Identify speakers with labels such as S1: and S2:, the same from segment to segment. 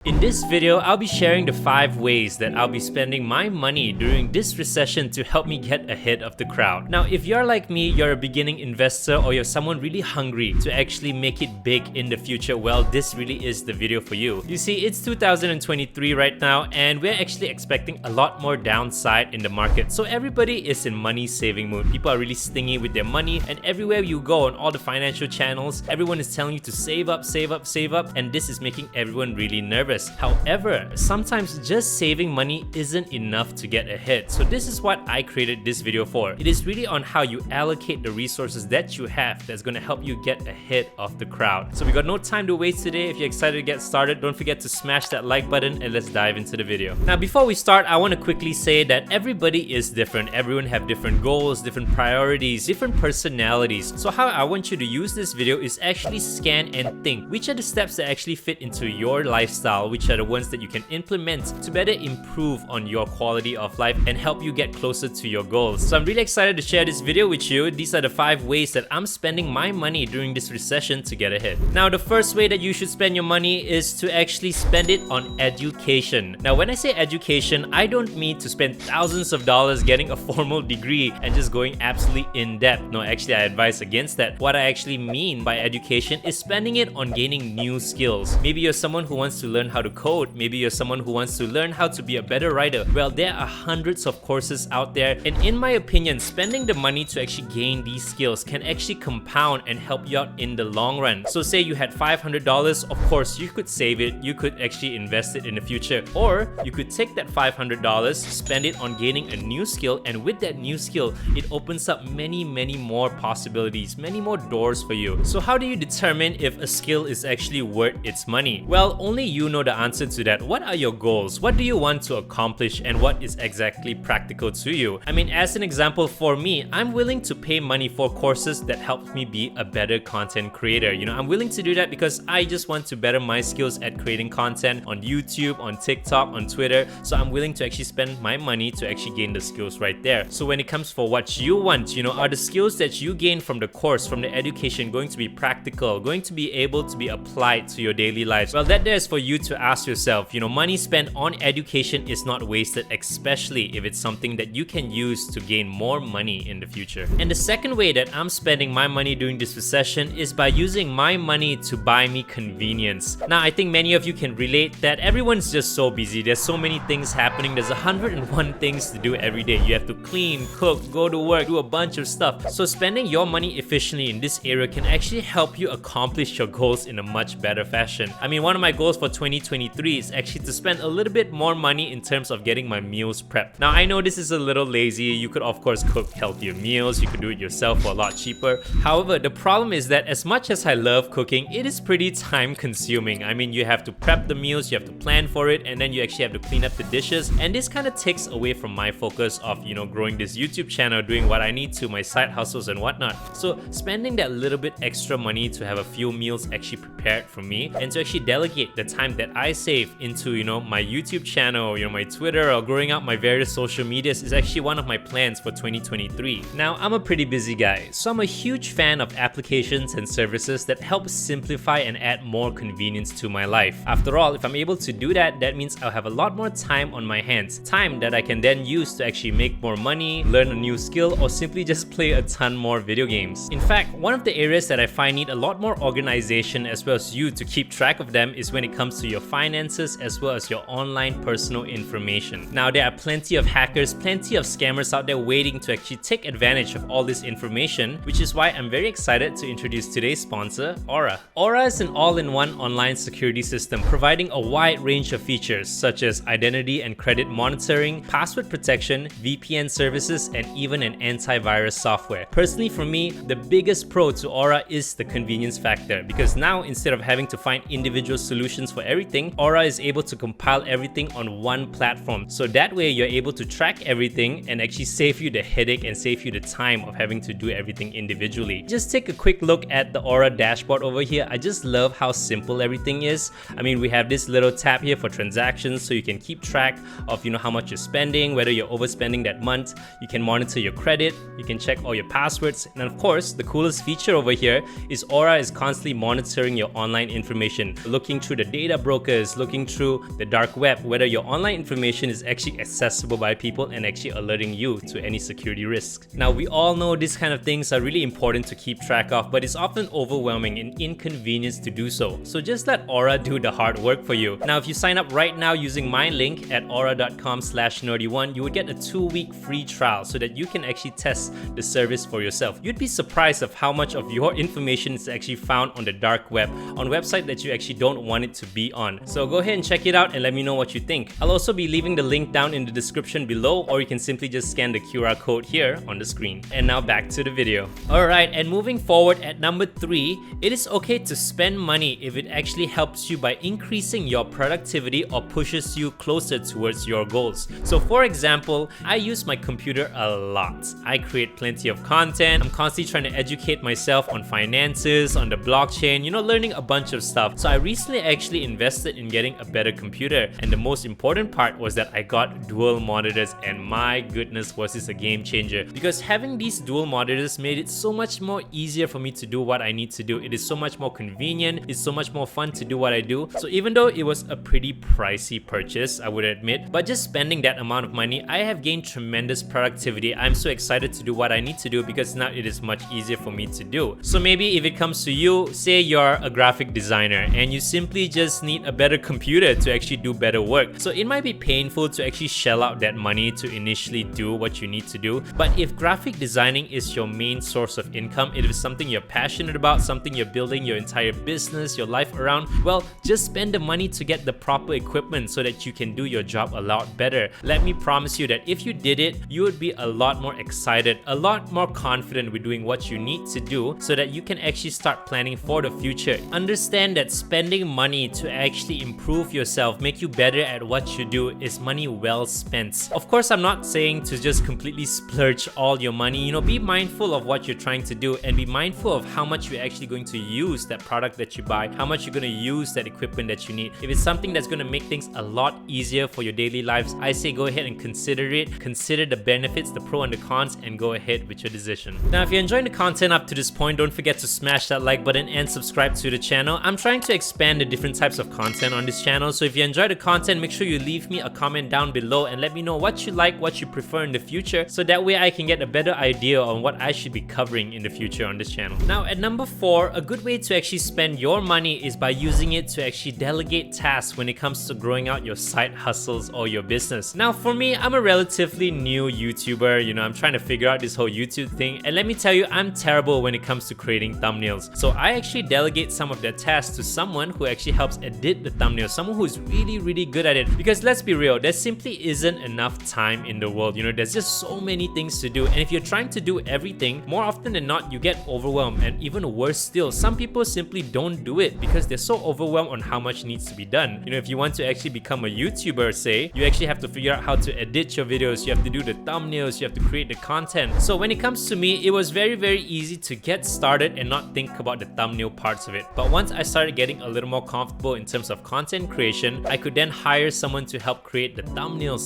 S1: In this video, I'll be sharing the 5 ways that I'll be spending my money during this recession to help me get ahead of the crowd. Now, if you're like me, you're a beginning investor or you're someone really hungry to actually make it big in the future, well, this really is the video for you. You see, it's 2023 right now and we're actually expecting a lot more downside in the market. So everybody is in money saving mood. People are really stingy with their money, and everywhere you go on all the financial channels, everyone is telling you to save up, save up, save up, and this is making everyone really nervous. However, sometimes just saving money isn't enough to get ahead. So this is what I created this video for. It is really on how you allocate the resources that you have that's going to help you get ahead of the crowd. So we got no time to waste today. If you're excited to get started, don't forget to smash that like button and let's dive into the video. Now, before we start, I want to quickly say that everybody is different. Everyone have different goals, different priorities, different personalities. So how I want you to use this video is actually scan and think which are the steps that actually fit into your lifestyle, which are the ones that you can implement to better improve on your quality of life and help you get closer to your goals. So I'm really excited to share this video with you. These are the 5 ways that I'm spending my money during this recession to get ahead. Now, the first way that you should spend your money is to actually spend it on education. Now, when I say education, I don't mean to spend thousands of dollars getting a formal degree and just going absolutely in depth. No, actually, I advise against that. What I actually mean by education is spending it on gaining new skills. Maybe you're someone who wants to learn how to code. Maybe you're someone who wants to learn how to be a better writer. Well, there are hundreds of courses out there, and in my opinion, spending the money to actually gain these skills can actually compound and help you out in the long run. So say you had $500, of course you could save it, you could actually invest it in the future, or you could take that $500, spend it on gaining a new skill, and with that new skill, it opens up many more possibilities, many more doors for you. So how do you determine if a skill is actually worth its money? Well, only you know the answer to that. What are your goals? What do you want to accomplish, and what is exactly practical to you? I mean, as an example, for me, I'm willing to pay money for courses that help me be a better content creator. You know, I'm willing to do that because I just want to better my skills at creating content on YouTube, on TikTok, on Twitter. So I'm willing to actually spend my money to actually gain the skills right there. So when it comes for what you want, you know, are the skills that you gain from the course, from the education, going to be practical, going to be able to be applied to your daily lives? Well, that there is for you to ask yourself. You know, money spent on education is not wasted, especially if it's something that you can use to gain more money in the future. And the second way that I'm spending my money during this recession is by using my money to buy me convenience. Now, I think many of you can relate that everyone's just so busy. There's so many things happening. There's 101 things to do every day. You have to clean, cook, go to work, do a bunch of stuff. So spending your money efficiently in this area can actually help you accomplish your goals in a much better fashion. I mean, one of my goals for 2023 is actually to spend a little bit more money in terms of getting my meals prepped. Now, I know this is a little lazy. You could of course cook healthier meals. You could do it yourself for a lot cheaper. However, the problem is that as much as I love cooking, it is pretty time consuming. I mean, you have to prep the meals, you have to plan for it, and then you actually have to clean up the dishes. And this kind of takes away from my focus of, you know, growing this YouTube channel, doing what I need to, my side hustles and whatnot. So spending that little bit extra money to have a few meals actually prepared for me and to actually delegate the time that I save into, you know, my YouTube channel, you know, my Twitter, or growing out my various social medias is actually one of my plans for 2023. Now, I'm a pretty busy guy, so I'm a huge fan of applications and services that help simplify and add more convenience to my life. After all, if I'm able to do that, that means I'll have a lot more time on my hands. Time that I can then use to actually make more money, learn a new skill, or simply just play a ton more video games. In fact, one of the areas that I find need a lot more organization as well as you to keep track of them is when it comes to your finances as well as your online personal information. Now, there are plenty of hackers, plenty of scammers out there waiting to actually take advantage of all this information, which is why I'm very excited to introduce today's sponsor, Aura. Aura is an all-in-one online security system providing a wide range of features such as identity and credit monitoring, password protection, VPN services, and even an antivirus software. Personally, for me, the biggest pro to Aura is the convenience factor, because now instead of having to find individual solutions for everything, Aura is able to compile everything on one platform. So that way you're able to track everything and actually save you the headache and save you the time of having to do everything individually. Just take a quick look at the Aura dashboard over here. I just love how simple everything is. I mean, we have this little tab here for transactions so you can keep track of, you know, how much you're spending, whether you're overspending that month. You can monitor your credit, you can check all your passwords, and of course, the coolest feature over here is Aura is constantly monitoring your online information, looking through the data brokers, looking through the dark web, whether your online information is actually accessible by people and actually alerting you to any security risks. Now, we all know these kind of things are really important to keep track of, but it's often overwhelming and inconvenient to do so. So just let Aura do the hard work for you. Now, if you sign up right now using my link at aura.com/nerdy1, you would get a 2-week free trial so that you can actually test the service for yourself. You'd be surprised of how much of your information is actually found on the dark web, on websites that you actually don't want it to be on. So go ahead and check it out and let me know what you think. I'll also be leaving the link down in the description below, or you can simply just scan the QR code here on the screen. And now back to the video. Alright, and moving forward at number 3, it is okay to spend money if it actually helps you by increasing your productivity or pushes you closer towards your goals. So for example, I use my computer a lot. I create plenty of content. I'm constantly trying to educate myself on finances, on the blockchain, learning a bunch of stuff. So I recently actually invested in getting a better computer, and the most important part was that I got dual monitors, and my goodness, was this a game changer, because having these dual monitors made it so much more easier for me to do what I need to do. It is so much more convenient, it's so much more fun to do what I do. So even though it was a pretty pricey purchase, I would admit, but just spending that amount of money, I have gained tremendous productivity. I'm so excited to do what I need to do because now it is much easier for me to do. So maybe if it comes to you, say you're a graphic designer and you simply just need a better computer to actually do better work. So it might be painful to actually shell out that money to initially do what you need to do. But if graphic designing is your main source of income, it is something you're passionate about, something you're building your entire business, your life around, well, just spend the money to get the proper equipment so that you can do your job a lot better. Let me promise you that if you did it, you would be a lot more excited, a lot more confident with doing what you need to do so that you can actually start planning for the future. Understand that spending money to actually improve yourself, make you better at what you do, is money well spent. Of course, I'm not saying to just completely splurge all your money. Be mindful of what you're trying to do and be mindful of how much you're actually going to use that product that you buy, how much you're going to use that equipment that you need. If it's something that's going to make things a lot easier for your daily lives, I say go ahead and consider it. Consider the benefits, the pro and the cons, and go ahead with your decision. Now, if you're enjoying the content up to this point, don't forget to smash that like button and subscribe to the channel. I'm trying to expand the different types of content on this channel, so if you enjoy the content, make sure you leave me a comment down below and let me know what you like, what you prefer in the future, so that way I can get a better idea on what I should be covering in the future on this channel. Now, at number 4, a good way to actually spend your money is by using it to actually delegate tasks when it comes to growing out your side hustles or your business. Now, for me, I'm a relatively new YouTuber. I'm trying to figure out this whole YouTube thing, and let me tell you, I'm terrible when it comes to creating thumbnails. So I actually delegate some of that tasks to someone who actually helps edit the thumbnails, someone who is really good at it. Because let's be real, there simply isn't enough time in the world. There's just so many things to do, and if you're trying to do everything, more often than not, you get overwhelmed. And even worse still, some people simply don't do it because they're so overwhelmed on how much needs to be done. If you want to actually become a YouTuber, say, you actually have to figure out how to edit your videos, you have to do the thumbnails, you have to create the content. So when it comes to me, it was very easy to get started and not think about the thumbnail parts of it. But once I started getting a little more comfortable in terms of content creation, I could then hire someone to help create the thumbnails,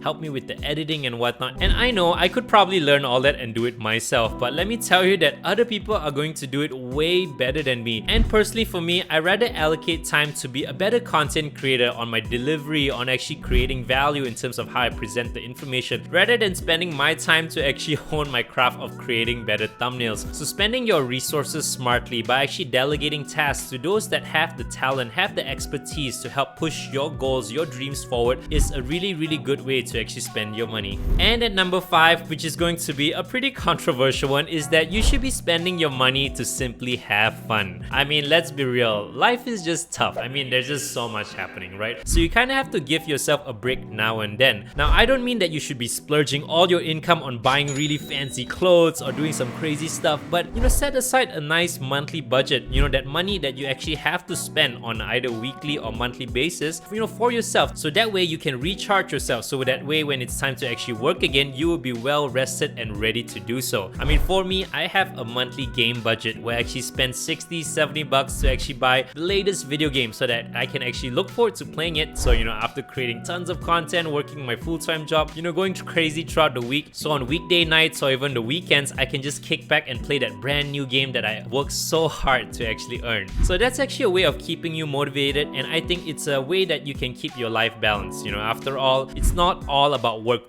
S1: help me with the editing and whatnot. And I know I could probably learn all that and do it myself, but let me tell you that other people are going to do it way better than me. And personally for me, I rather allocate time to be a better content creator on my delivery, on actually creating value in terms of how I present the information, rather than spending my time to actually hone my craft of creating better thumbnails. So spending your resources smartly by actually delegating tasks to those that have the talent, have the expertise to help push your goals, your dreams forward, is a really good way to actually spend your money. And at number 5, which is going to be a pretty controversial one, is that you should be spending your money to simply have fun. I mean, let's be real, life is just tough. I mean, there's just so much happening, right? So you kind of have to give yourself a break now and then. Now, I don't mean that you should be splurging all your income on buying really fancy clothes or doing some crazy stuff, but set aside a nice monthly budget, that money that you actually have to spend on either weekly or monthly basis, for yourself, so that way you can recharge yourself, so that way when it's time to actually work again, you will be well rested and ready to do so. I mean, for me, I have a monthly game budget where I actually spend $60-70 to actually buy the latest video game so that I can actually look forward to playing it. So after creating tons of content, working my full-time job, going crazy throughout the week, so on weekday nights or even the weekends, I can just kick back and play that brand new game that I worked so hard to actually earn. So that's actually a way of keeping you motivated calculated, and I think it's a way that you can keep your life balanced. You know, after all, it's not all about work.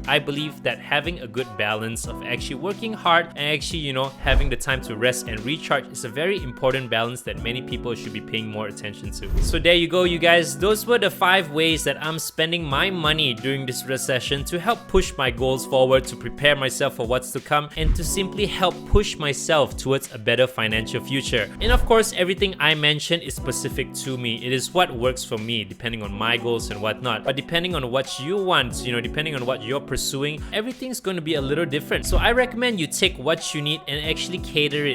S1: I believe that having a good balance of actually working hard and actually, you know, having the time to rest and recharge is a very important balance that many people should be paying more attention to. So there you go, you guys. Those were the 5 ways that I'm spending my money during this recession to help push my goals forward, to prepare myself for what's to come, and to simply help push myself towards a better financial future. And of course, everything I mentioned is specific to me. It is what works for me, depending on my goals and whatnot. But depending on what you want, you know, depending on what you're pursuing, everything's going to be a little different. So I recommend you take what you need and actually tailor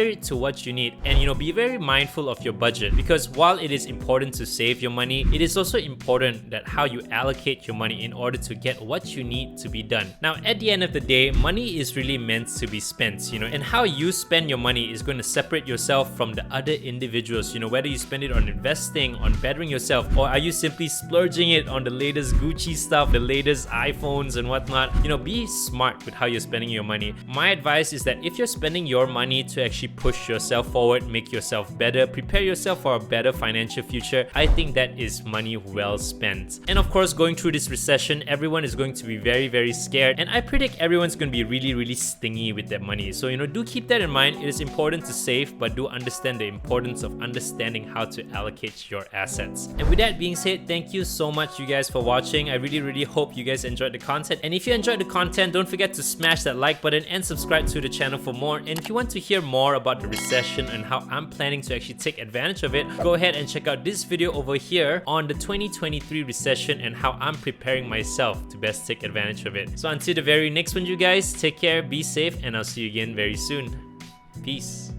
S1: it to what you need, and you know, be very mindful of your budget, because while it is important to save your money, it is also important that how you allocate your money in order to get what you need to be done. Now, at the end of the day, money is really meant to be spent, you know, and how you spend your money is going to separate yourself from the other individuals. You know, whether you spend it on investing, on bettering yourself, or are you simply splurging it on the latest Gucci stuff, the latest iPhones and whatnot. You know, be smart with how you're spending your money. My advice is that if you're spending your money to actually push yourself forward, make yourself better, prepare yourself for a better financial future, I think that is money well spent. And of course, going through this recession, everyone is going to be very scared, and I predict everyone's going to be really stingy with their money. So, you know, do keep that in mind. It is important to save, but do understand the importance of understanding how to allocate your assets. And with that being said, thank you so much, you guys, for watching. I really hope you guys enjoyed the content. And if you enjoyed the content, don't forget to smash that like button and subscribe to the channel for more. And if you want to hear more about the recession and how I'm planning to actually take advantage of it, go ahead and check out this video over here on the 2023 recession and how I'm preparing myself to best take advantage of it. So until the very next one, you guys, take care, be safe, and I'll see you again very soon. Peace.